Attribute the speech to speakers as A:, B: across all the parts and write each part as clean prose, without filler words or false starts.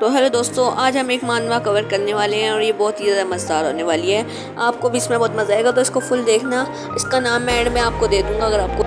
A: तो हेलो दोस्तों, आज हम एक मानवा कवर करने वाले हैं और ये बहुत ही ज़्यादा मज़ेदार होने वाली है। आपको भी इसमें बहुत मज़ा आएगा, तो इसको फुल देखना। इसका नाम मैं एंड में आपको दे दूंगा। अगर आपको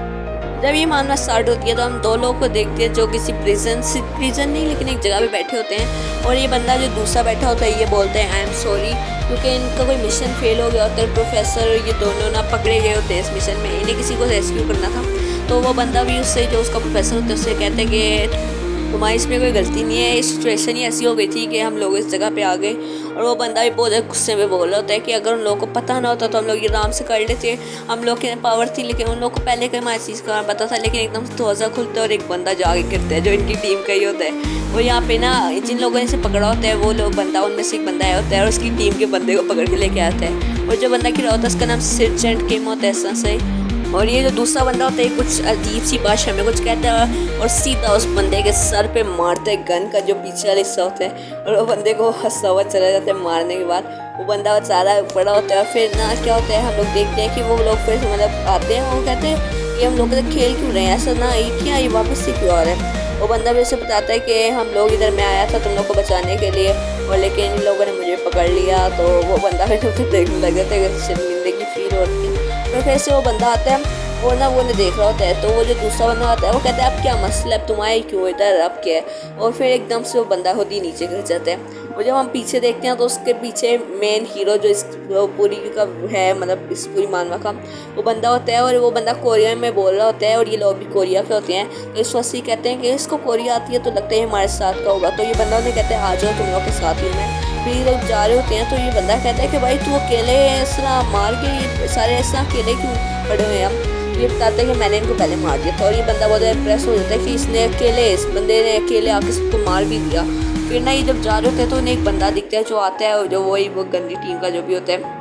A: जब ये मानवा स्टार्ट होती है तो हम दो लोगों को देखते हैं जो किसी प्रिजन नहीं लेकिन एक जगह पे बैठे होते हैं। और ये बंदा जो दूसरा बैठा होता है ये बोलते हैं आई एम सॉरी, क्योंकि इनका कोई मिशन फेल हो गया होता है। प्रोफेसर ये दोनों ना पकड़े गए होते हैं इस मिशन में, इन्हें किसी को रेस्क्यू करना था। तो वो बंदा भी उससे, जो उसका प्रोफेसर होता है, उससे कहते हैं कि तुम्हारी इसमें कोई गलती नहीं है, इस सिचुएशन ही ऐसी हो गई थी कि हम लोग इस जगह पे आ गए। और वो बंदा भी बहुत ज़्यादा गुस्से में बोल रहा होता है कि अगर उन लोगों को पता ना होता तो हम लोग ये आराम से कर लेते। हम लोग के पावर थी, लेकिन उन लोग को पहले कहीं हमारी चीज़ का पता था। लेकिन एकदम से दरवाज़ा खुलता है और एक बंदा जाके गिरता है जो इनकी टीम का ही होता है। वो यहाँ पे ना जिन लोगों ने इसे पकड़ा होता है वो लोग बंदा, उनमें से एक बंदा आया होता है और उसकी टीम के बंदे को पकड़ के लेके आता है। और जो बंदा गिरा होता है उसका नाम सर्जेंट किम होता है, ऐसा से। और ये जो दूसरा बंदा होता है कुछ अजीब सी भाषा में कुछ कहता है और सीधा उस बंदे के सर पे मारता है गन का जो पीछे वाला हिस्सा होता है। और वो बंदे को हंसता हुआ चला जाता है मारने के बाद। वो बंदा बेचारा बड़ा होता है। और फिर ना क्या होता है, हम लोग देखते हैं कि वो लोग फिर मतलब आते हैं। वो कहते हैं कि हम लोग तो खेल क्यों रहे हैं, ऐसा ना क्या ये वापस से क्यों आ रहा है। वो बंदा भी उसे बताता है कि हम लोग इधर में आया था तुम लोग को बचाने के लिए, और लेकिन इन लोगों ने मुझे पकड़ लिया। तो वो बंदा फिर देखने लग जाता है, शर्मिंदगी फील होती है। तो फिर से वो बंदा आता है, वो ना वो नहीं देख रहा होता है। तो वो जो दूसरा बंदा आता है वो कहता है अब क्या मसला है, तुम्हारे क्यों इधर, अब क्या है। और फिर एकदम से वो बंदा खुद ही नीचे गिर जाता है। और जब हम पीछे देखते हैं तो उसके पीछे मेन हीरो जो इस पूरी का है, मतलब इस पूरी मानवा का, वो बंदा होता है। और वो बंदा कोरिया में बोल रहा होता है और ये लोग भी कोरिया के होते हैं। तो इस वक्त ही कहते हैं कि इसको कोरिया आती है तो लगता है हमारे साथ का होगा। तो ये बंदा उन्हें कहते हैं आ जाओ तुम लोग के साथ ही मैं। फिर ये लोग जा रहे होते हैं तो ये बंदा कहता है कि भाई तू अकेले इस तरह मार के ये सारे ऐसा अकेले क्यों खड़े हुए हैं हम। ये बताते हैं कि मैंने इनको पहले मार दिया था। और ये बंदा बहुत इम्प्रेस हो जाता है कि इसने अकेले, इस बंदे ने अकेले आके सबको मार भी दिया। फिर ना ये जब जा रहे होते हैं तो उन्हें एक बंदा दिखता है जो आता है, और जो वही वो गंदी टीम का जो भी होता है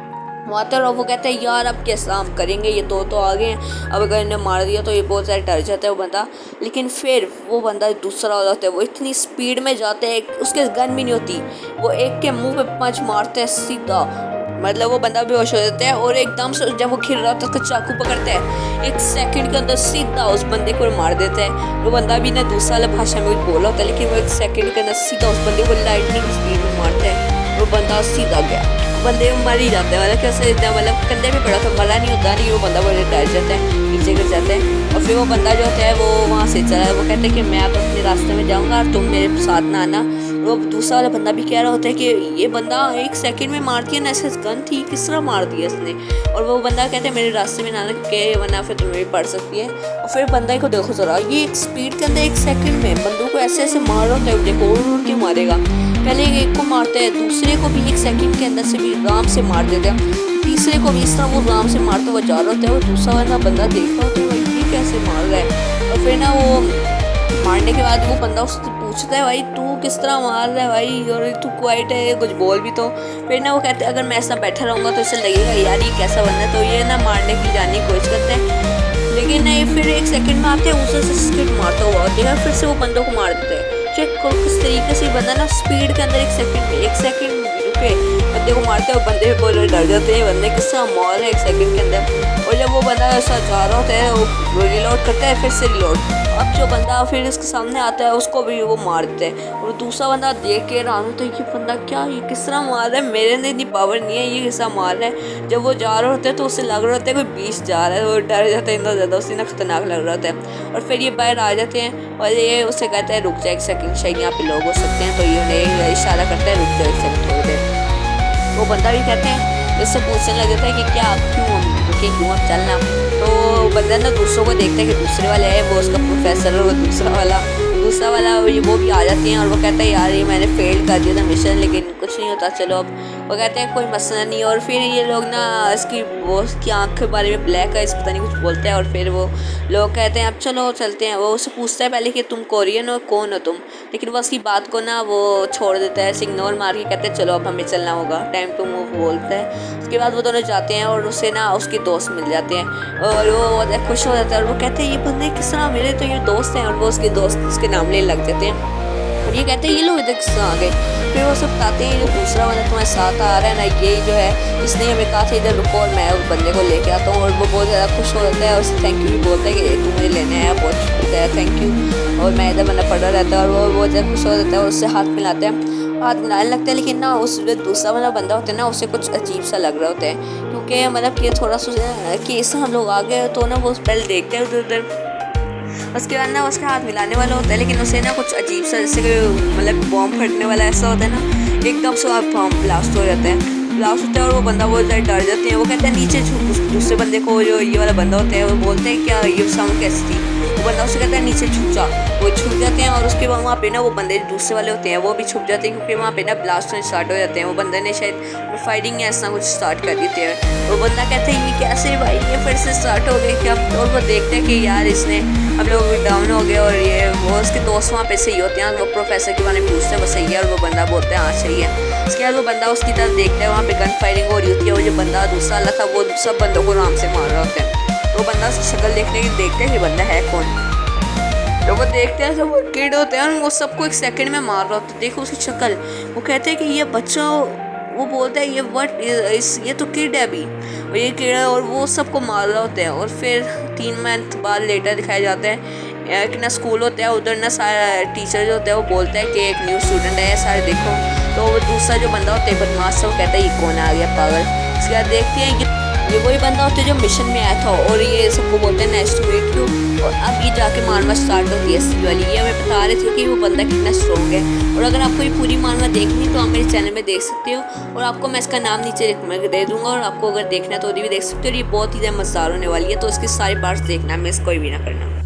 A: वो आता है। और वो कहता है यार अब कैसा हम करेंगे, ये तो आ गए हैं, अब अगर इन्हें मार दिया तो ये बहुत ज़्यादा डर जाता है वो बंदा। लेकिन फिर वो बंदा दूसरा हो जाता है, वो इतनी स्पीड में जाता है, उसके गन भी नहीं होती, वो एक के मुंह पे पंच मारता है सीधा। मतलब वो बंदा बेहोश हो जाता है और एकदम से जब वो खिल रहा होता है उसका चाकू पकड़ता है, 1 सेकंड के अंदर सीधा उस बंदे को मार देता है। वो बंदा भी ना दूसरा वाला भाषा में कुछ बोला होता है, लेकिन वो 1 सेकंड के अंदर सीधा उस बंदे को लाइटनिंग स्पीड में मारता है। वो बंदा सीधा गया, बंदे मर ही जाते हैं। मतलब कैसे इतना, मतलब कंधे पे पड़ा था, मरा नहीं होता नहीं। वो बंदा बड़े डर जाता है, नीचे गिर जाता है। और फिर वो बंदा जो होता है वो वहाँ से चला, वो कहता है कि मैं अब अपने रास्ते में जाऊँगा और तुम मेरे साथ ना आना। वो दूसरा वाला बंदा भी कह रहा होता है कि ये बंदा 1 सेकंड में मार दिया ना, ऐसे गन थी किस तरह मार दिया इसने। और वो बंदा कहता है मेरे रास्ते में ना आना, क्योंकि वरना फिर तुम्हें भी पड़ सकती है। और फिर बंदा को देखो जरा, ये एक स्पीड के अंदर 1 सेकंड में बंदों को ऐसे ऐसे मार रहा होता है, देखो उड़ के मारेगा। पहले एक को मारता है, दूसरे को भी 1 सेकंड के अंदर से भी आराम से मार देता है, तीसरे को भी इस तरह वो आराम से मारता हुआ जा रहा होता है। वो दूसरा वाला बंदा देख रहा होता है भाई ये कैसे मार रहा है। और फिर ना वो मारने के बाद वो बंदा उससे पूछता है भाई तू किस तरह मार रहा है भाई, और तू क्वाइट है, कुछ बोल भी तो। फिर ना वो कहते हैं अगर मैं ऐसा बैठा रहूँगा तो इसे लगेगा यार ये कैसा बंदा है। तो ये ना मारने की जाने की कोशिश करते हैं, लेकिन नहीं, फिर 1 सेकंड में आते हैं उसे स्किट मारता हुआ होता है, फिर से वो बंदों को मार देते हैं। चेक करो किस तरीके से बंदा ना स्पीड के अंदर 1 सेकंड रुके बंदे को मारते हैं। और बंदे भी बोल डर जाते हैं, बंदे किस तरह मार है 1 सेकंड के अंदर। और जब वो बंदा ऐसा जा रहा होता है वो रिलोड करता है, फिर से रिलोड। अब जो बंदा फिर इसके सामने आता है उसको भी वो मार देते हैं। और दूसरा बंदा देख के हैरान होता है कि बंदा क्या ये किस तरह मार रहा है, मेरे अंदर इतनी पावर नहीं है, ये किस तरह मार रहा है। जब वो जा रहे होते हैं तो उसे लग रहा होता है कोई बीच जा रहा है, वो डर जाता है इतना ज़्यादा, उसे ना खतरनाक लग रहा होता है। और फिर ये बाहर आ जाते हैं और ये उसे कहता है रुक जा 1 सेकंड, शायद यहाँ पे लोग हो सकते हैं। तो ये उन्हें इशारा करता है रुक जा 1 सेकंड थोड़ी देर। वो बंदा भी कहते हैं, इससे पूछने लग जाता है कि क्या क्यों रुके, क्यों अब चलना। तो बंदा ना दूसरों को देखता है कि दूसरे वाले है वो उसका प्रोफेसर, और वो दूसरा वाला वो भी आ जाते हैं। और वो कहता है यार ये मैंने फेल कर दिया था मिशन, लेकिन कुछ नहीं होता, चलो अब। वो कहते हैं कोई मसला नहीं। और फिर ये लोग ना इसकी वो उसकी आँख के बारे में ब्लैक है, इस पता नहीं कुछ बोलते हैं। और फिर वो लोग कहते हैं अब चलो चलते हैं। वो उससे पूछता है पहले कि तुम कोरियन हो, कौन हो तुम, लेकिन वो उसकी बात को ना वो छोड़ देता है, सिग्नल मार के कहते हैं चलो अब हमें चलना होगा, टाइम टू मूव बोलता है। उसके बाद वो दोनों जाते हैं और उससे ना उसके दोस्त मिल जाते हैं और वो खुश हो जाता है। और वो कहते हैं ये बंदे किस तरह मिले, तो ये दोस्त हैं। और वो उसके दोस्त उसके नाम लेने लग जाते हैं। और ये कहते हैं ये लोग इधर किस आ गए। फिर वो सब बताते हैं जो दूसरा बंदा तुम्हारे साथ आ रहा है ना, ये जो है इसने हमें कहा था इधर रुको और मैं उस बंदे को लेके आता हूँ। और वो बहुत ज़्यादा खुश हो जाता है और उससे थैंक यू भी बोलता है कि तू मुझे लेने आया, बहुत शुक्रिया है, थैंक यू। और मैं इधर बंदा पड़ा रहता है और वो बहुत ज़्यादा खुश हो जाता है और उससे हाथ मिलाते हैं, हाथ मिलाने लगता है। लेकिन ना उस जो दूसरा वाला बंदा होता है ना, उसे कुछ अजीब सा लग रहा होता है, क्योंकि मतलब कि थोड़ा सा कि इससे हम लोग आ गए तो ना वो पहले देखते हैं उधर उधर, उसके बाद ना उसका हाथ मिलाने वाला होता है, लेकिन उसे ना कुछ अजीब सा जैसे कि मतलब बॉम्ब फटने वाला ऐसा होता है ना, एकदम से आप बॉम्ब ब्लास्ट हो जाता है, ब्लास्ट होता है और वो बंदा बहुत ज़्यादा डर जाते हैं। वो कहते हैं नीचे झुक, दूसरे बंदे को जो ये वाला बंदा होता है वो बोलते हैं क्या ये साउंड कैसी थी, वो बंदा उसे कहता है नीचे झुक जा, वो छुप जाते हैं। और उसके बाद वहाँ पे ना वो बंदे दूसरे वाले होते हैं वो भी छुप जाते हैं, क्योंकि वहाँ पे ना ब्लास्ट होने स्टार्ट हो जाते हैं। वो बंदे ने शायद फाइटिंग या ऐसा कुछ स्टार्ट कर देते हैं। वो बंदा कहते हैं ये कैसे भाई ये फिर से स्टार्ट हो गए क्या। और वो देखते हैं कि यार इसने हम लोग डाउन हो गए, और ये वो उसके दोस्त वहाँ पे सही होते हैं। वो प्रोफेसर के बारे में पूछते हैं वो सही है, और वो बंदा बोलते हैं हाँ सही है। उसके बाद वो बंदा उसकी तरफ देखता है, वहाँ पे गन फायरिंग हो रही होती है। वो जो बंदा दूसरा वाला था वो सब बंदों को आराम से मार रहा होता है। तो वो बंदा उसकी शक्ल देखते हैं कि बंदा है कौन। तो वो देखते हैं सब किड होते हैं, वो सबको एक सेकंड में मार रहा होता है। देखो उसकी शक्ल, वो कहते हैं कि ये बच्चा, वो बोलता है ये व्हाट ये तो किड है अभी, और ये किड है, और वो सबको मार रहा होता है। और फिर 3 मंथ बाद लेटर दिखाए जाते हैं कि ना स्कूल होता है उधर ना सारा टीचर जो होता है वो बोलता है कि एक न्यू स्टूडेंट है सारे देखो। तो वो दूसरा जो बंदा होता है बदमाश से, वो कहता है ये कौन आ गया पागल। उसके बाद देखते हैं ये वही बंदा होता है जो मिशन में आया था, और ये सबको बोलते हैं नाइस टू मीट यू। और अब ये जाके मारना स्टार्ट होती है असली वाली। ये हमें बता रहे थे कि वो बंदा कितना स्ट्रॉन्ग है। और अगर आपको ये पूरी मारना देखनी तो आप मेरे चैनल में देख सकते हो, और आपको मैं इसका नाम नीचे दे दूँगा, और आपको अगर देखना है तो भी देख सकते हो। और ये बहुत ही ज़्यादा मज़ेदार होने वाली है, तो इसके सारे पार्ट्स देखना, मिस कोई भी ना करना।